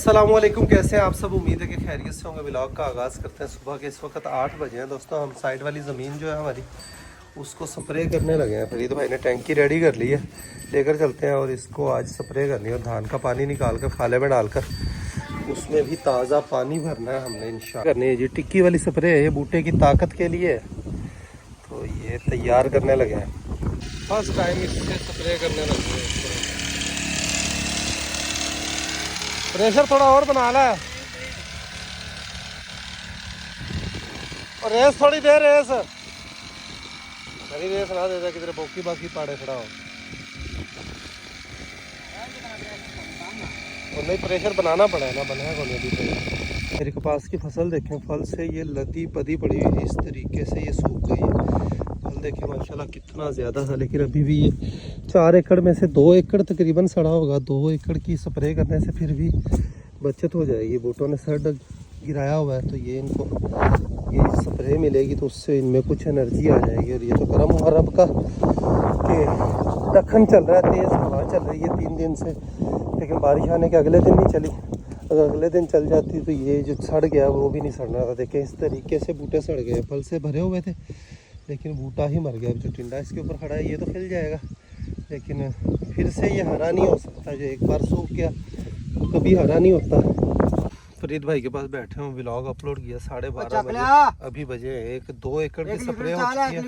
अस्सलामुअलैकुम, कैसे हैं आप सब। उम्मीद है कि खैरियत से होंगे। व्लॉग का आगाज़ करते हैं। सुबह के इस वक्त 8 बजे हैं दोस्तों। हम साइड वाली ज़मीन जो है हमारी उसको स्प्रे करने लगे हैं। फरीद भाई ने टैंकी रेडी कर ली है, लेकर चलते हैं और इसको आज स्प्रे करनी है। और धान का पानी निकाल कर फाले में डालकर उसमें भी ताज़ा पानी भरना है हमने इंशाल्लाह। करनी है जी टिक्की वाली स्प्रे है, ये बूटे की ताकत के लिए है। तो ये तैयार करने लगे हैं, फर्स्ट टाइम इससे स्प्रे करने लगे हैं। प्रेशर थोड़ा और बना ला और रेस थोड़ी दे, रेस रेस ना दे दे किधर बोकी बाकी पाड़े खड़ा हो। और नहीं प्रेशर बनाना पड़ा है ना, बनाया कौन अभी। मेरे कपास की फसल देखें, फल से ये लदी पदी पड़ी हुई, इस तरीके से ये सूख गई है। फल देखें माशाल्लाह कितना ज़्यादा था, लेकिन अभी भी ये 4 एकड़ में से 2 एकड़ तकरीबन सड़ा होगा। 2 एकड़ की स्प्रे करने से फिर भी बचत हो जाएगी। बूटों ने सर गिराया हुआ है, तो ये इनको ये स्प्रे मिलेगी तो उससे इनमें कुछ एनर्जी आ जाएगी। और ये तो करम हुआ रब का कि दखन चल रहा है, तेज़ हवा चल रही है 3 दिन से, लेकिन बारिश आने के अगले दिन नहीं चली। अगर अगले दिन चल जाती तो ये जो सड़ गया वो भी नहीं सड़ना था। देखें इस तरीके से बूटे सड़ गए, फल से भरे हुए थे लेकिन बूटा ही मर गया। जो टिंडा इसके ऊपर खड़ा है ये तो खिल जाएगा, लेकिन फिर से ये हरा नहीं हो सकता। जो एक बार सूख गया तो कभी हरा नहीं होता। फरीद भाई के पास बैठे हूँ, व्लॉग अपलोड किया 12:30 बजे। अभी बजे 2 एकड़ की स्प्रे हो चुकी है।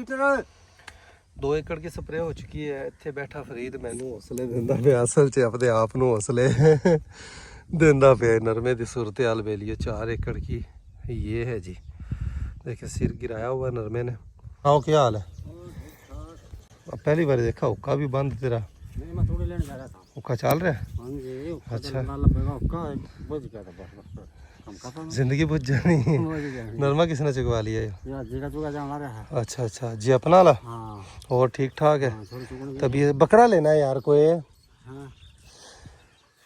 2 एकड़ की स्प्रे हो चुकी है। इतने बैठा फरीद मैनू हौसले दिंदा पिया, असल च अपने आप नू हौसले दिंदा पिया। नरमे की सूरत हाल बेलिए 4 एकड़ की ये है जी। देखिए सिर गिराया हुआ नरमे ने। आओ क्या हाल है? अब पहली बार देखा हुक्का भी बंद तेरा। मैं थोड़ी लेने जा रहा था। हुक्का चल रहा है? हाँ जी, अच्छा बुझ गया था बस। जिंदगी बुझ जानी। नरमा किसने चुकवा लिया है? यार जीका चुका जाना रहा है। अच्छा अच्छा जी, अपना ला। हाँ। और ठीक ठाक है? हाँ, तभी बकरा लेना है यार कोई। हाँ।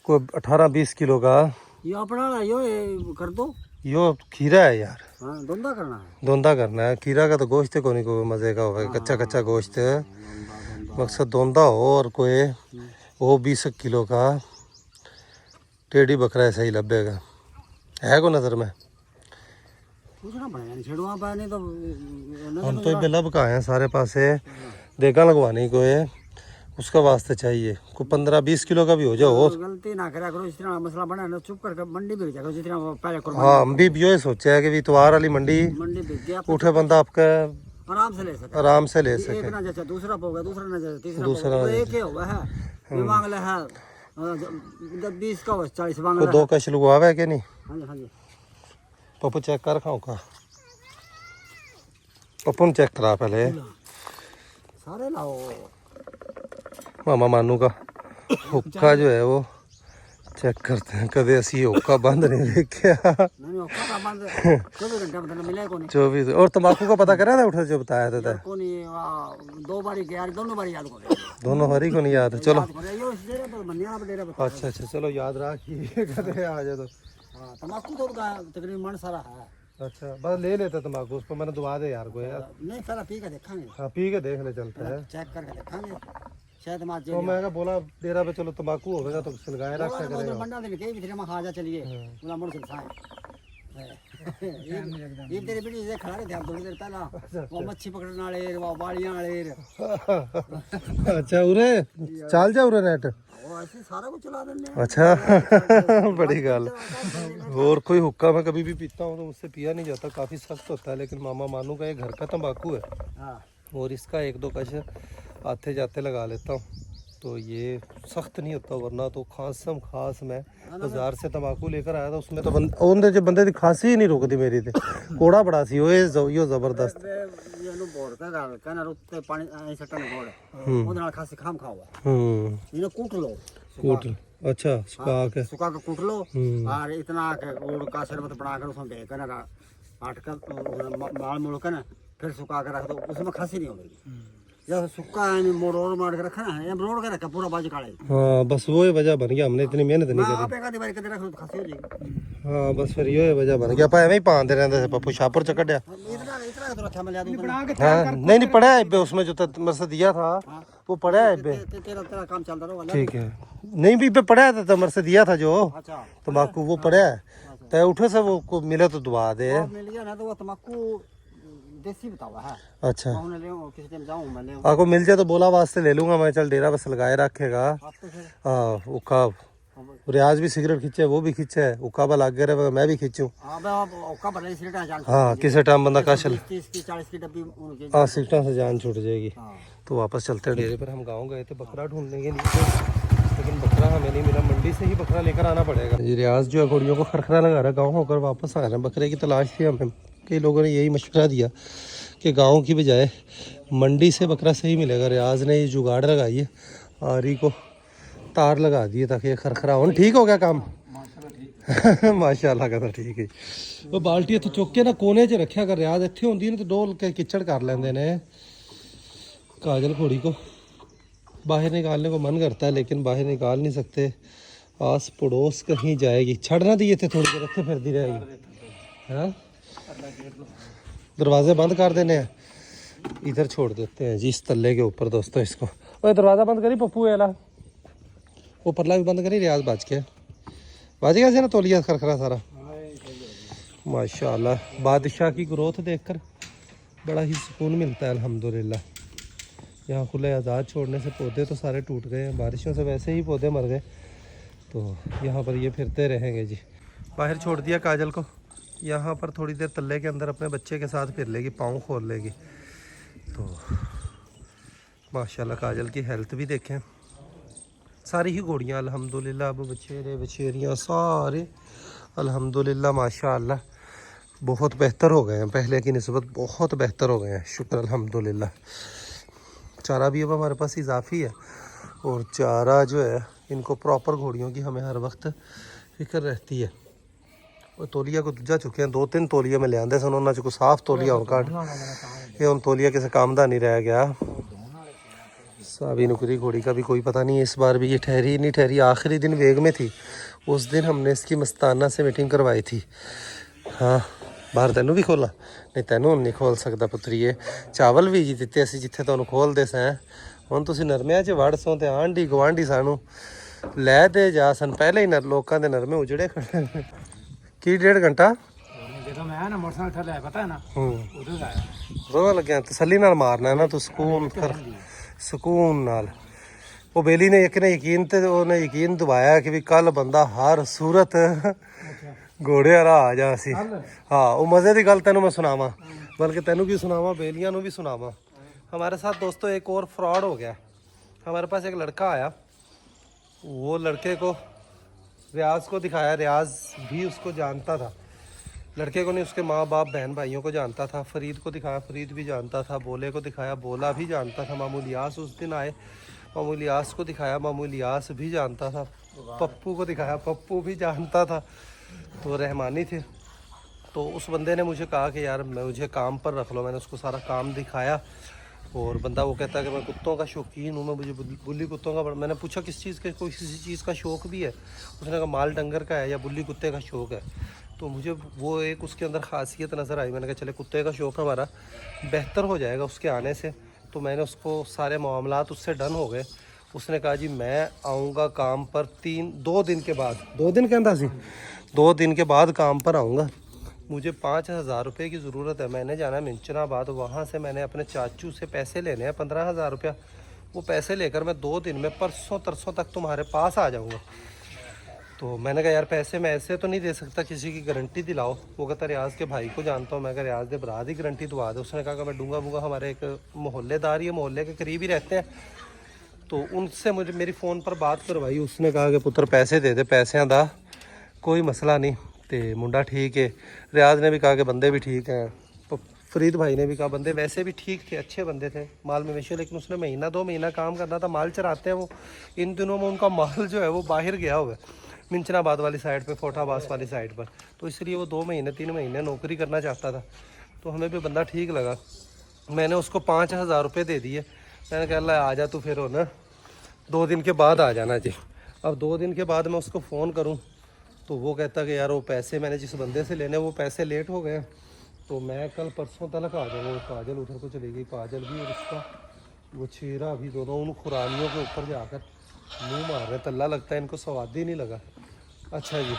कोई 18-20 किलो का। ये अपना ला, यो ये कर दो। यो खीरा है यार। हाँ, धंधा करना है। धोंदा करना है। खीरा का तो गोश्त को नहीं कोई मजे का होगा, कच्चा कच्चा गोश्त। मकसद धोंदा हो और कोई वो 20 किलो का टेढ़ी बकरा ऐसा ही लबेगा। है को नजर में पूछना पड़ेगा, नहीं छेड़वा पाए नहीं तो हम तो लब का है सारे पासे देखा लगवाने को है, उसका वास्ते चाहिए। कोई 15-20 किलो का भी हो जाओ। गलती ना करा करो, इस तरह मसला बना ना, चुप करके मंडी भेज जाओ जितना पहले करो। हाँ हम भी ये सोचा है कि इतवार वाली मंडी भेज दिया, उठे बंदा आपका आराम से ले सके। आराम से ले सके। एक ना जैसे दूसरा होगा, दूसरा ना जैसे तीसरा दूसरा होगा, तो एक ही होगा है। ये मांग ले है 20 का 40 मांग कोई ले। 2 कश लगवावे है कि नहीं? हाँ जी, हाँ जी। पप्पू चेक कर खाओ का, पप्पू ने चेक करा पहले। सारे लाओ। मामा मानू का हुक्का जो है वो चेक करते हैं। कदे असी हुक्का बंद नहीं देखा। नहीं हुक्का का बंद 24 घंटे मतलब मिले को नहीं। 24 और तंबाकू का पता करा था उठा जो बताया था को नहीं। 2 बारी गया, दोनों बारी याद को दोनों हरी को नहीं याद है। चलो अच्छा अच्छा चलो याद रखिए कदे आ जाए तो। हाँ, तंबाकू तो तकरीबन मन सारा है। अच्छा बस ले लेते तंबाकू, उस पर मैंने दुआ दे यार को यार। नहीं पहले पी के देखेंगे। हाँ पी के देख ले चलता है, चेक करके देखेंगे शायद मार तो मैं बोला डेरा पे चलो तंबाकू होगा तो सिलगाए रखा करेगा। मंडा दिन के भी खा जा चलिए बोला मुड़ से साए ये तेरे बेटी से खड़ा रहे थे हम थोड़ी देर पहला। वो मच्छी पकड़ने वाले, वो बाड़ियां वाले। अच्छा उरे चल जा उरे नेट। वो ऐसे सारा कुछ चला देने। अच्छा बड़ी गल। और कोई हुक्का मैं कभी भी पीता हूँ तो मुझसे पिया नहीं जाता, काफ़ी सख्त होता है। लेकिन मामा मानू का ये घर का तंबाकू है। हाँ। और इसका 1-2 कश आते जाते लगा लेता हूँ तो ये सख्त नहीं होता। वरना तो खास मैं बाजार से तंबाकू लेकर आया था, उसमें तो बंदे जो बंदे की खांसी ही नहीं रुकती मेरी थे। कोड़ा बड़ा सी यो जबरदस्त। ਇਹਨੂੰ ਬੋੜ ਕੇ ਗੱਲ ਕਹਿੰਦਾ ਉੱਤੇ ਪਾਣੀ ਐ ਸੱਟਣ ਬੋੜ ਉਹਦੇ ਨਾਲ ਖਾਸੀ ਖਾਮ ਖਾਵਾ। ਇਹਨੂੰ ਕੂਟ ਲਓ। कूट अच्छा सुखा के कूट लो और इतना के गुड़ का शरबत बना कर उसमें दे कर आट कर माल मोड़ कर फिर सुखा कर रख दो, उसमें खांसी नहीं होगी। जब सूखा है मोड़ मार के रखा है, मोड़ के रखा पूरा बाजू काले। हाँ बस वो ही वजह बन गया, हमने इतनी मेहनत नहीं करी। आप एक आधी बार कदे रख लो तो खासी हो जाएगी। हाँ बस फिर ये वजह बन गया, ਆਪਾਂ ਐਵੇਂ ਹੀ ਪਾਉਂਦੇ ਰਹਿੰਦੇ ਸੀ पप्पू शाहपुर च कटिया। इतना तो रखा मैं लिया दूं। हाँ नहीं पड़ा है इब्बे, उसमें जो तमर से दिया था वो पड़ा है इब्बे। तेरा काम चलता रहो। ठीक है, नहीं भी इब्बे पड़ा है, तो तमर से दिया था जो अच्छा तम्बाकू वो पड़ा है, तो उठे से वो को मिले तो दुआ दे। मिल गया ना तो वो तम्बाकू देसी बतावा है। अच्छा मैं ले किसी टाइम जाऊं मैं ले आपको मिल जाए तो बोला वास्ते ले लूंगा मैं, चल डेरा बस लगाए रखेगा। आप तो फिर हाँ उका रियाज भी सिगरेट खींचे, वो भी खींचे, उकाबा लग गया रहे, मैं भी खींचूं। हां मैं ओका भले सिगरेट जान। हाँ किसी टाइम बंदा कशल 30 की 40 की डब्बी उनके। हाँ सिगरेट से जान छूट जाएगी। हां तो वापस चलते हैं डेरे पर। हम गाँव गए थे बकरा ढूंढने के लिए, लेकिन बकरा हमें नहीं मिला, मंडी से ही बकरा लेकर आना पड़ेगा। ये रियाज जो है घोड़ियों को खरखरा लगा रहा है, गाँव होकर वापस आ रहे हैं, बकरे की तलाश थी हमें। कई लोगों ने यही मशवरा दिया कि गांव की बजाय मंडी से बकरा सही मिलेगा। रियाज ने ये जुगाड़ लगाई है, आरी को तार लगा दिए ताकि ये खरखरा हो। ठीक हो गया काम माशाल्लाह का तो ठीक है। वो बाल्टी इत्थों चुक के ना कोने 'च रखा कर, रियाज इत्थे होंदी ना तो डोल के किचड़ कर लेंदे ने। काजल घोड़ी को बाहर निकालने को मन करता है लेकिन बाहर निकाल नहीं सकते, आस पड़ोस कहीं जाएगी। छड़ना दिए थे थोड़ी देर इत्थे फिरदी रहेगी। हाँ दरवाजे बंद कर देने हैं, इधर छोड़ देते हैं जी इस तल्ले के ऊपर। दोस्तों इसको ओए दरवाज़ा बंद करी पप्पू वाला, वो परला भी बंद करी। रियाज बाज गया से ना तोलिया खरखरा सारा। माशाल्लाह बादशाह की ग्रोथ देखकर बड़ा ही सुकून मिलता है अल्हम्दुलिल्लाह। यहाँ खुले आज़ाद छोड़ने से पौधे तो सारे टूट गए हैं, बारिशों से वैसे ही पौधे मर गए, तो यहाँ पर ये फिरते रहेंगे जी। बाहर छोड़ दिया काजल को, यहाँ पर थोड़ी देर तल्ले के अंदर अपने बच्चे के साथ फिर लेगी, पाँव खोल लेगी। तो माशाल्लाह काजल की हेल्थ भी देखें, सारी ही घोड़ियाँ अल्हम्दुलिल्लाह अब बछेरे बछेरियाँ सारे अल्हम्दुलिल्लाह माशाल्लाह बहुत बेहतर हो गए हैं, पहले की निस्बत बहुत बेहतर हो गए हैं, शुक्र अल्हम्दुलिल्लाह। चारा भी अब हमारे पास इजाफी है, और चारा जो है इनको प्रॉपर घोड़ियों की हमें हर वक्त फिक्र रहती है। और तोलिया को जा चुके हैं, 2-3 तोलिया में ले आंदे सन, उन्होंने जो साफ तोलिया हो काट ये उन तोलिया किसी काम का नहीं रह गया। साबी नुकरी घोड़ी का भी कोई पता नहीं है इस बार भी ये ठहरी नहीं ठहरी। आखिरी दिन वेग में थी, उस दिन हमने इसकी मस्ताना से मीटिंग करवाई थी। हाँ बाहर तेनों भी खोला नहीं, तेनों नहीं खोल सकता पुत्रीए। चावल भी जी दिते असी जिथे तुहानूं खोलदे सैं, हुण तुसीं नरमिਆਂ 'ਚ वड़ सो ते आंढी गुआंढी सानूं ਲੈ ਦੇ ਜਾ ਸਨ। ਪਹਿਲੇ ਹੀ ਲੋਕਾਂ ਦੇ ਨਰਮੇ ਉਜੜੇ ਖੜੇ ਕੀ 1.5 ਘੰਟਾ ਜਦੋਂ ਮੈਂ ਨਾ ਮੋਟਰਸਾਈਕਲ ਥੱਲੇ ਪਤਾ ਹੈ ਨਾ ਉਦੋਂ ਆਇਆ ਰੋਣਾ ਲੱਗਿਆ। ਤਸੱਲੀ ਨਾਲ ਮਾਰਨਾ ਨਾ ਤੂੰ, ਸਕੂਨ ਕਰ ਸਕੂਨ ਨਾਲ। ਉਹ ਬੇਲੀ ਨੇ ਇੱਕ ਨੇ ਯਕੀਨ ਤੇ ਉਹਨੇ ਯਕੀਨ ਦਿਵਾਇਆ ਕਿ ਵੀ ਕੱਲ ਬੰਦਾ ਹਰ ਸੂਰਤ घोड़े वाला आ जा सी। हाँ वो मज़े की गल तेनों मैं सुनावा, बल्कि तेनों की सुनावा बेलियां भी सुनावा। हमारे साथ दोस्तों एक और फ्रॉड हो गया। हमारे पास एक लड़का आया, वो लड़के को रियाज को दिखाया, रियाज भी उसको जानता था, लड़के को नहीं उसके माँ बाप बहन भाइयों को जानता था। फरीद को दिखाया, फरीद भी जानता था। बोले को दिखाया, बोला भी जानता था। मामू इलियास उस दिन आए, मामू इलियास को दिखाया, मामू इलियास भी जानता था। पप्पू को दिखाया, पप्पू भी जानता था। तो रहमानी थे, तो उस बंदे ने मुझे कहा कि यार मुझे काम पर रख लो। मैंने उसको सारा काम दिखाया, और बंदा वो कहता है कि मैं कुत्तों का शौकीन हूँ, मैं मुझे बुल्ली कुत्तों का। मैंने पूछा किस चीज़ के, कोई किसी चीज़ का शौक़ भी है? उसने कहा माल डंगर का है या बुल्ली कुत्ते का शौक़ है। तो मुझे वो एक उसके अंदर ख़ासियत नज़र आई। मैंने कहा चले कुत्ते का शौक़ हमारा बेहतर हो जाएगा उसके आने से। तो मैंने उसको सारे मामलात उससे डन हो गए। उसने कहा जी मैं आऊँगा काम पर 2 दिन के बाद, 2 दिन कहता सी 2 दिन के बाद काम पर आऊँगा, मुझे 5,000 रुपये की ज़रूरत है। मैंने जाना है मिंचनाबाद, वहाँ से मैंने अपने चाचू से पैसे लेने हैं 15,000 रुपया। वो पैसे लेकर मैं 2 दिन में परसों तरसों तक तुम्हारे पास आ जाऊँगा। तो मैंने कहा यार पैसे मैं ऐसे तो नहीं दे सकता, किसी की गारंटी दिलाओ। वो कहता रियाज के भाई को जानता हूँ। मैं कहा रियाज के बरा की गारंटी दवा दे। उसने कहा कि मैं दूंगा। हमारे एक मोहल्लेदार ही मोहल्ले के करीब ही रहते हैं, तो उनसे मुझे मेरी फ़ोन पर बात करवाई। उसने कहा कि पुत्र पैसे दे दे, पैसों का कोई मसला नहीं। तो मुंडा ठीक है, रियाज ने भी कहा कि बंदे भी ठीक हैं, फरीद भाई ने भी कहा बंदे वैसे भी ठीक थे, अच्छे बंदे थे, माल मवेशी। लेकिन उसने 1-2 महीना काम करना था, माल चराते हैं वो। इन दिनों में उनका माल जो है वो बाहर गया हुआ है, मिंचनाबाद वाली साइड पे, फोटाबास वाली साइड पर। तो इसलिए वो 2-3 महीने नौकरी करना चाहता था। तो हमें भी बंदा ठीक लगा। मैंने उसको 5,000 रुपये दे दिए। मैंने कहा ला आ जा तू फिर हो ना 2 दिन के बाद आ जाना जी। अब 2 दिन के बाद मैं उसको फ़ोन करूं तो वो कहता कि यार वो पैसे मैंने जिस बंदे से लेने वो पैसे लेट हो गए, तो मैं कल परसों तक आ जाऊँगा। काजल उधर को चली गई, काजल भी और उसका वो चेहरा भी दोनों उन खुरानियों के ऊपर जाकर मुँह मार रहे, तल्ला लगता है इनको स्वाद ही नहीं लगा। अच्छा जी,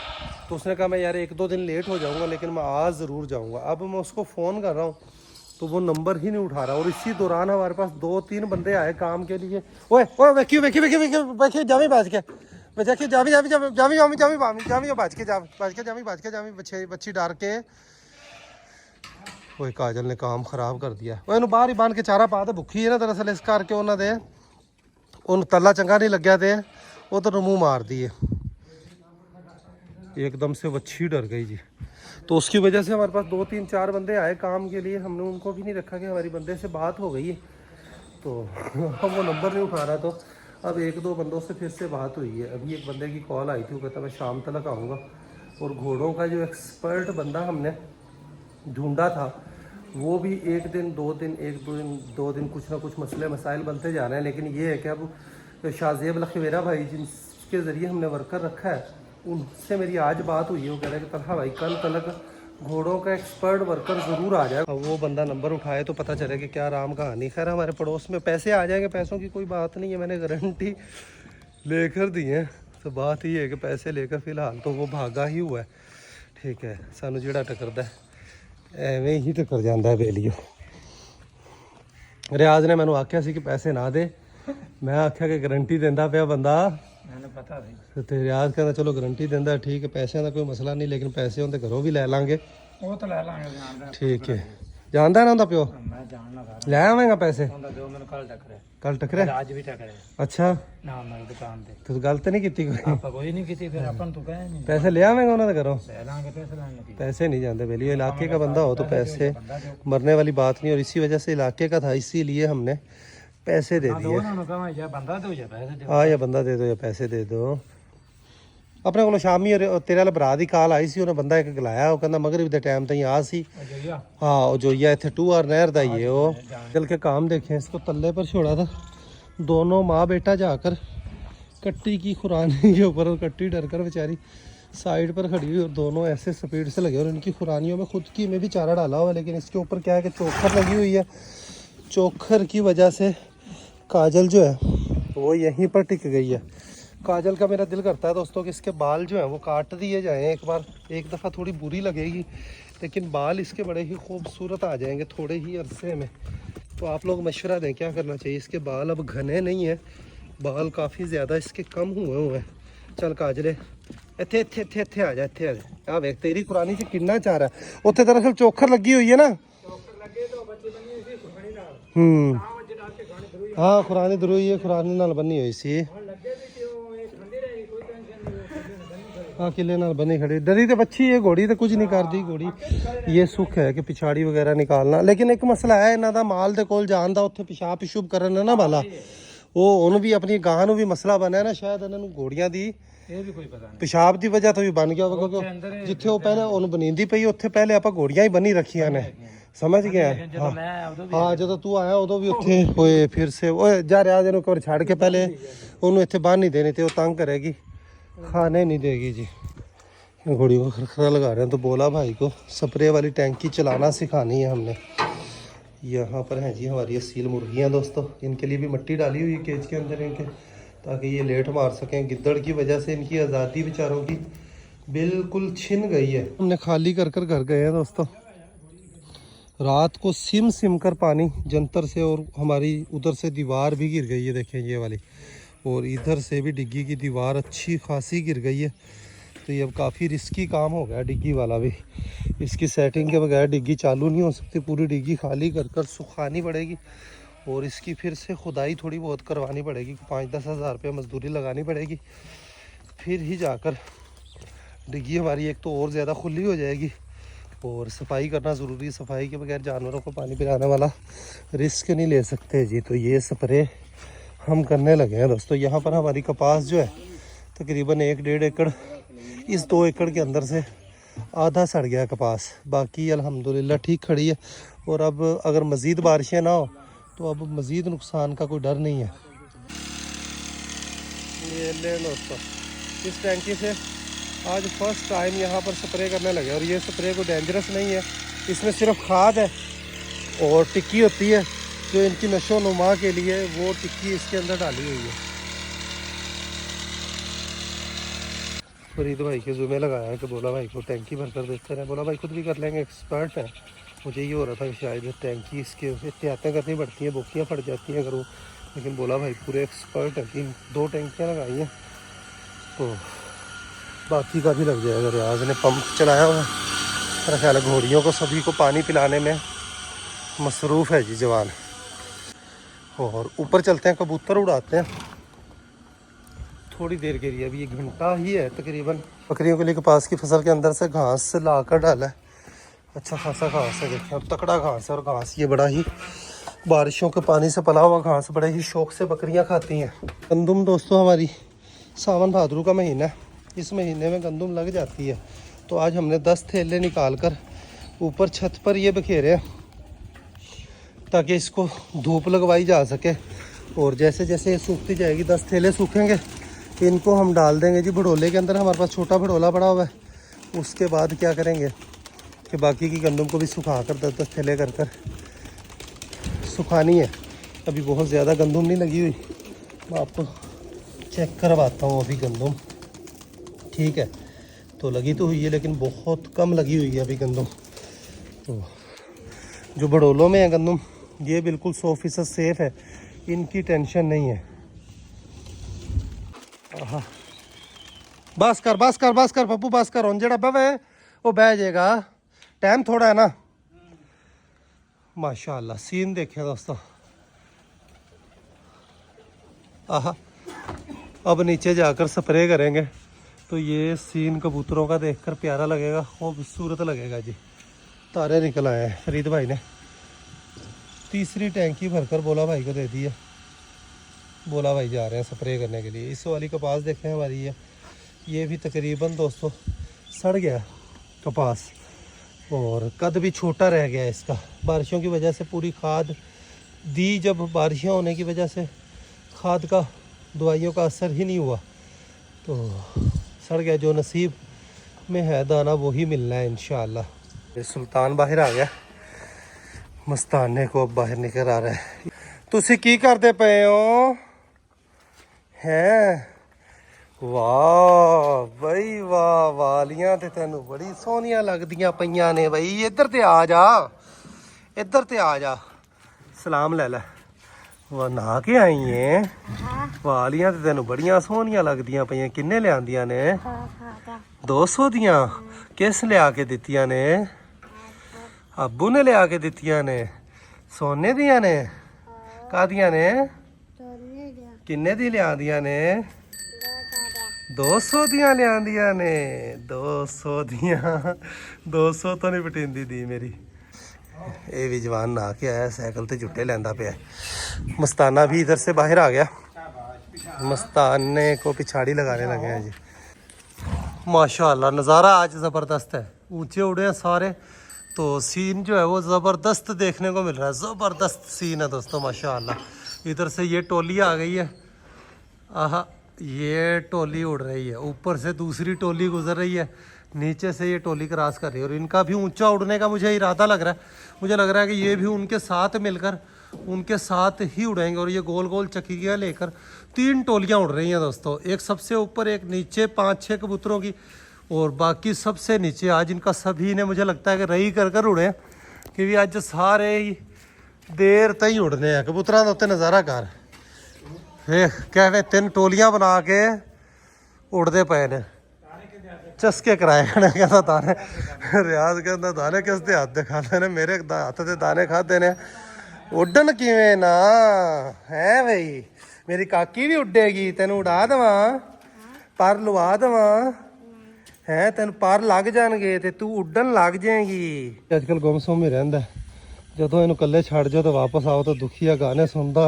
तो उसने कहा मैं यार 1-2 दिन लेट हो जाऊँगा लेकिन मैं आज ज़रूर जाऊँगा। अब मैं उसको फ़ोन कर रहा हूँ तो वो नंबर ही नहीं उठा रहा, और इसी दौरान हमारे पास 2-3 बंदे आए काम के लिए। ओए ओए वेखियो जामी बाज के देखिए जामी बाज के बच्ची डार के। ओए काजल ने काम खराब कर दिया। ओए बाहर ही बांध के चारा पा दे, भुखी है ना दरअसल इस करके उन्होंने उन तला चंगा नहीं लग्या थे वो तो मुँह मार दिए, एकदम से बच्ची डर गई जी। तो उसकी वजह से हमारे पास 2-3-4 बंदे आए काम के लिए, हमने उनको भी नहीं रखा कि हमारी बंदे से बात हो गई है तो हम वो नंबर नहीं उठा रहा। तो अब 1-2 बंदों से फिर से बात हुई है। अभी एक बंदे की कॉल आई थी, वो कहता मैं शाम तक आऊँगा। और घोड़ों का जो एक्सपर्ट बंदा हमने ढूंढा था वो भी 1 दिन 2 दिन 1-2 दिन कुछ ना कुछ मसले मसाइल बनते जा रहे हैं। लेकिन ये है कि अब शाहजेब लखवेरा भाई जिनके ज़रिए हमने वर्कर रखा है उनसे मेरी आज बात हुई है। वो कह रहे हैं कि तलहा भाई कल तक घोड़ों का एक्सपर्ट वर्कर ज़रूर आ जाए। अब वो बंदा नंबर उठाए तो पता चले कि क्या राम कहानी। खैर हमारे पड़ोस में पैसे आ जाएंगे, पैसों की कोई बात नहीं है, मैंने गारंटी लेकर दी है। तो बात ये है कि पैसे लेकर फ़िलहाल तो वो भागा ही हुआ है। ठीक है, सानू जिहड़ा टकरदा एवें ही टकर जाता है बेलियो। रियाज ने मैंने आख्या सी कि पैसे ना दे, मैं आख्या कि गारंटी देंदा पिया बंदा, मैंने पता नहीं तो रियाज कहना चलो गारंटी देंदा ठीक है, पैसे का कोई मसला नहीं, लेकिन पैसे उनके घरों भी ले लांगे। वो तो ले लांगे जानदा ठीक है, जानदा ना उनका प्यो मैं जानना था ले आवेगा पैसे। उनका जो मैंने कल टकरे आज भी टकरे। अच्छा ना मेरी दुकान पे तो गलत नहीं की कोई, आप कोई नहीं की फिर अपन तो कहे नहीं पैसे ले आवेगा उन्होंने घरों। ले लांगे पैसे लाने पैसे नहीं जानते बेली, इलाके का बंदा हो तो पैसे मरने वाली बात नहीं, और इसी वजह से इलाके का था इसीलिए हमने पैसे दे दिए। बंदा दो या पैसे दो। हाँ या बंदा दे दो या पैसे दे दो। अपने को शामी तेरे वाले भरा की कॉल आई सी, उन्हें बंदा एक गलाया, वो कहना मगरिब के टाइम तक आ सी। हाँ वो जोइया इतने 2 आर नहर दा ही है वो। चल के काम देखें, इसको तल्ले पर छोड़ा था, दोनों माँ बेटा जाकर कट्टी की खुरानी के ऊपर, और कट्टी डर कर बेचारी साइड पर खड़ी हुई, और दोनों ऐसे स्पीड से लगे, और इनकी खुरानियों में खुद की में भी चारा डाला हुआ है, लेकिन इसके ऊपर क्या है कि चोखर लगी हुई है। चोखर की वजह से काजल जो है वो यहीं पर टिक गई है। काजल का मेरा दिल करता है दोस्तों कि इसके बाल जो हैं वो काट दिए जाएं एक दफ़ा, थोड़ी बुरी लगेगी लेकिन बाल इसके बड़े ही खूबसूरत आ जाएंगे थोड़े ही अरसे में। तो आप लोग मशवरा दें क्या करना चाहिए। इसके बाल अब घने नहीं है, बाल काफ़ी ज़्यादा इसके कम हुए हैं। चल काजले इत्थे इत्थे इत्थे इत्थे आ जा, इत्थे आ जा। वेख तेरी खुरानी से कितना चारा है, उत्थे दरअसल चोखर लगी हुई है ना। हाँ खुरानी दरुई है, खुरानी नाल बनी हुई सी। हाँ किले नाल बनी खड़ी, डरी तो बच्ची है, घोड़ी तो कुछ नहीं करती घोड़ी। ये सुख है कि पिछाड़ी वगैरह निकालना, लेकिन एक मसला है इन्हों का माल के कोल जान दा, उत्थे पिशाब पिशूब करन ना वाला, वो उन्होंने भी अपनी गां नूं भी मसला बनया ना, शायद इन्होंने घोड़ियां दी पिशाब की वजह तो भी बन गया होगा, क्योंकि जिथे वो पहले उन्होंने बनींदी पई उत्थे पहले आप घोड़ियां ही बनी रखिया ने, समझ गया। हाँ जो तू आया उदों भी उत्थे होए, फिर से ओए जा रियाज इन्हूं कर छड़ के पहले उन्होंने इत्थे बन नहीं देनी, तो तंग करेगी, खाने नहीं देगी जी। घोड़ी को खरखरा लगा रहे हैं, तो बोला भाई को स्प्रे वाली टैंकी चलाना सिखानी है हमने। यहाँ पर हैं जी हमारी असील मुर्गियाँ दोस्तों, इनके लिए भी मिट्टी डाली हुई है केज के अंदर इनके, ताकि ये लेट मार सकें। गिद्दड़ की वजह से इनकी आज़ादी बेचारों की बिल्कुल छिन गई है। हमने खाली कर कर घर गए हैं दोस्तों, रात को सिम सिम कर पानी जंतर से, और हमारी उधर से दीवार भी गिर गई है, देखें ये वाली, और इधर से भी डिग्गी की दीवार अच्छी खासी गिर गई है। तो ये अब काफ़ी रिस्की काम हो गया डिग्गी वाला भी, इसकी सेटिंग के बगैर डिग्गी चालू नहीं हो सकती, पूरी डिग्गी खाली कर कर सुखानी पड़ेगी, और इसकी फिर से खुदाई थोड़ी बहुत करवानी पड़ेगी, 5-10 हज़ार रुपये मजदूरी लगानी पड़ेगी, फिर ही जाकर डिग्गी हमारी एक तो और ज़्यादा खुली हो जाएगी। और सफाई करना ज़रूरी है, सफाई के बगैर जानवरों को पानी पिलाने वाला रिस्क नहीं ले सकते जी। तो ये स्प्रे हम करने लगे हैं दोस्तों। यहाँ पर हमारी कपास जो है तकरीबन 1-1.5 एकड़, इस 2 एकड़ के अंदर से आधा सड़ गया कपास, बाकी अल्हम्दुलिल्लाह ठीक खड़ी है। और अब अगर मज़ीद बारिशें ना हो तो अब मज़ीद नुकसान का कोई डर नहीं है। ये ले दोस्तों, इस टैंकी से आज फर्स्ट टाइम यहाँ पर स्प्रे करने लगे। और ये स्प्रे कोई डेंजरस नहीं है, इसमें सिर्फ खाद है और टिक्की होती है जो इनकी नशो नुमा के लिए, वो टिक्की इसके अंदर डाली हुई है। फरीद भाई के जुम्मे लगाया है कि बोला भाई को टैंकी भर कर देते रहे। बोला भाई खुद भी कर लेंगे, एक्सपर्ट है। मुझे ये हो रहा था कि शायद टैंकी इसके एहतियातें करनी पड़ती हैं, बोकियाँ फट जाती हैं अगर वो, लेकिन बोला भाई पूरे एक्सपर्ट है कि 2 टैंकियाँ लगाई हैं तो बाकी का भी लग जाएगा। रियाज ने पंप चलाया हुआ है, मेरा ख्याल है घोड़ियों को सभी को पानी पिलाने में मसरूफ़ है जी जवान। और ऊपर चलते हैं, कबूतर उड़ाते हैं थोड़ी देर के लिए। अभी 1 घंटा ही है तकरीबन। बकरियों के लिए कपास की फसल के अंदर से घास ला कर डाला है, अच्छा खासा घास है, देखिए अब तकड़ा घास है। और घास ये बड़ा ही बारिशों के पानी से पला हुआ घास बड़े ही शौक से बकरियां खाती हैं। गंदम दोस्तों हमारी सावन भादरू का महीना है, इस महीने में गंदम लग जाती है। तो आज हमने 10 थैले निकाल कर ऊपर छत पर ये बखेरे हैं ताकि इसको धूप लगवाई जा सके। और जैसे जैसे ये सूखती जाएगी, 10 थैले सूखेंगे, इनको हम डाल देंगे जी भड़ोले के अंदर। हमारे पास छोटा भड़ोला पड़ा हुआ है। उसके बाद क्या करेंगे कि बाकी की गंदम को भी सुखा कर 10-10 थैले कर कर सुखानी है। अभी बहुत ज़्यादा गंदम नहीं लगी हुई, मैं आपको चेक करवाता हूँ। अभी गंदम ठीक है, तो लगी तो हुई है लेकिन बहुत कम लगी हुई है अभी गंदम। तो जो भड़ोलों में है गंदम, ये बिल्कुल 100% सेफ है, इनकी टेंशन नहीं है। बस कर पप्पू, बस कर। और जड़ा बवे वो बह जाएगा, टाइम थोड़ा है ना। माशाल्लाह सीन देखे दोस्तों। आहा, अब नीचे जाकर स्प्रे करेंगे तो ये सीन कबूतरों का देखकर प्यारा लगेगा, खूबसूरत लगेगा जी। तारे निकल आए हैं। फरीद भाई ने 3री टैंकी भरकर बोला भाई को दे दी है। बोला भाई जा रहे हैं स्प्रे करने के लिए। इस वाली कपास देखें हमारी है, ये भी तकरीबन दोस्तों सड़ गया कपास और कद भी छोटा रह गया इसका। बारिशों की वजह से पूरी खाद दी, जब बारिशें होने की वजह से खाद का, दवाइयों का असर ही नहीं हुआ तो सड़ गया। जो नसीब में है दाना वही मिलना है इंशाअल्लाह। ये सुल्तान बाहर आ गया, मस्ताने को अब बाहर निकल आ रहा है। तुसी की करते पे हो हैं? वाह बई वाह, वालियां ते तेनू बड़ी सोहनियां लगदियां पईयां ने बई। इधर ते आ जा, इधर ते आ जा, सलाम ले ले। वाह नहा के आई है, वालियां ते तेनू बड़ियां सोहनियां लगदियां पईयां। किन्ने लियांदियां ने? 200 दियां। किस लिया के दित्तियां ने? अब्बू ने लिया के दित्तियां ने। सोने दियां ने? कादियां ने? किन्ने दी लियांदियां ने? 200 दियां लियांदियां ने। 200 दियां, 200 तो नहीं पटिंदी दी मेरी। ये भी जवान नहा के आया, साइकिल ते जुट्टे लेंदा पे। मस्ताना भी इधर से बाहर आ गया, मस्ताने को पिछाड़ी लगाने लगे हैं जी। माशाल्लाह नज़ारा आज ज़बरदस्त है, ऊंचे उड़े हैं सारे, तो सीन जो है वो ज़बरदस्त देखने को मिल रहा है। ज़बरदस्त सीन है दोस्तों माशाल्लाह। इधर से ये टोली आ गई है, आहा ये टोली उड़ रही है, ऊपर से दूसरी टोली गुजर रही है, नीचे से ये टोली क्रॉस कर रही है। और इनका भी ऊंचा उड़ने का मुझे इरादा लग रहा है। मुझे लग रहा है कि ये भी उनके साथ मिलकर उनके साथ ही उड़ेंगे। और ये गोल गोल चक्कियाँ लेकर 3 टोलियाँ उड़ रही हैं दोस्तों, एक सबसे ऊपर, एक नीचे, 5-6 कबूतरों की, और बाकी सबसे नीचे। आज इनका सभी ने मुझे लगता है कि रही कर कर उड़े, क्योंकि आज सारे ही देर तक ही उड़ने हैं। कबूतरा उत्ते नज़ारा कर कहते 3 टोलियां बना के उड़ते पे ने, चस्के कराए कहता दाने। रियाज कहता दाने किसते हाथ दे खाते ने? मेरे हाथ से दाने खाते ने। उड़न किवें ना है भाई? मेरी काकी भी उड़ेगी, तेन उड़ा देवा, पर लुआ देवा है, तेन पर लग जाएंगे तो तू उड़न लग जाएगी। अजकल गुमसुम ही रहिंदा, ਜਦੋਂ ਇਹਨੂੰ ਇਕੱਲੇ ਛੱਡ ਜਾਓ ਤਾਂ ਵਾਪਸ ਆਓ ਤਾਂ ਦੁਖੀਆ ਗਾਣੇ ਸੁਣਦਾ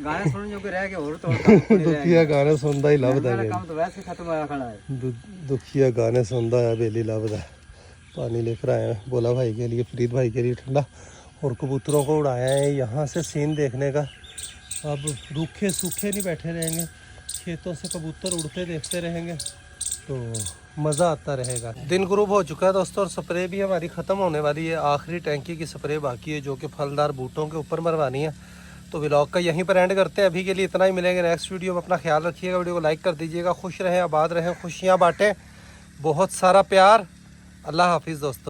ਗਾਣੇ ਸੁਣਨ ਜੋਗੇ ਰਹਿ ਕੇ ਹੋਰ ਤੋੜਦਾ ਦੁਖੀਆ ਗਾਣੇ ਸੁਣਦਾ ਹੀ ਲੱਭਦਾ ਹੈ। ਕੰਮ ਤਾਂ ਵੈਸੇ ਖਤਮ ਹੋਇਆ ਖੜਾ ਹੈ। दुखिया गाने सुनता है बेली लभदा। पानी लेकर आए हैं बोला भाई के लिए, फरीद भाई के लिए ठंडा, और कबूतरों को उड़ाया है यहाँ से सीन देखने का। अब रूखे सूखे नहीं बैठे रहेंगे, खेतों से कबूतर उड़ते देखते रहेंगे तो मज़ा आता रहेगा। दिन ग्रुप हो चुका है दोस्तों और स्प्रे भी हमारी ख़त्म होने वाली है। आखिरी टैंकी की स्प्रे बाकी है जो कि फलदार बूटों के ऊपर मरवानी है। तो व्लॉग का यहीं पर एंड करते हैं। अभी के लिए इतना ही, मिलेंगे नेक्स्ट वीडियो में। अपना ख्याल रखिएगा, वीडियो को लाइक कर दीजिएगा। खुश रहें, आबाद रहें, खुशियाँ बांटें, बहुत सारा प्यार। अल्लाह हाफिज़ दोस्तों।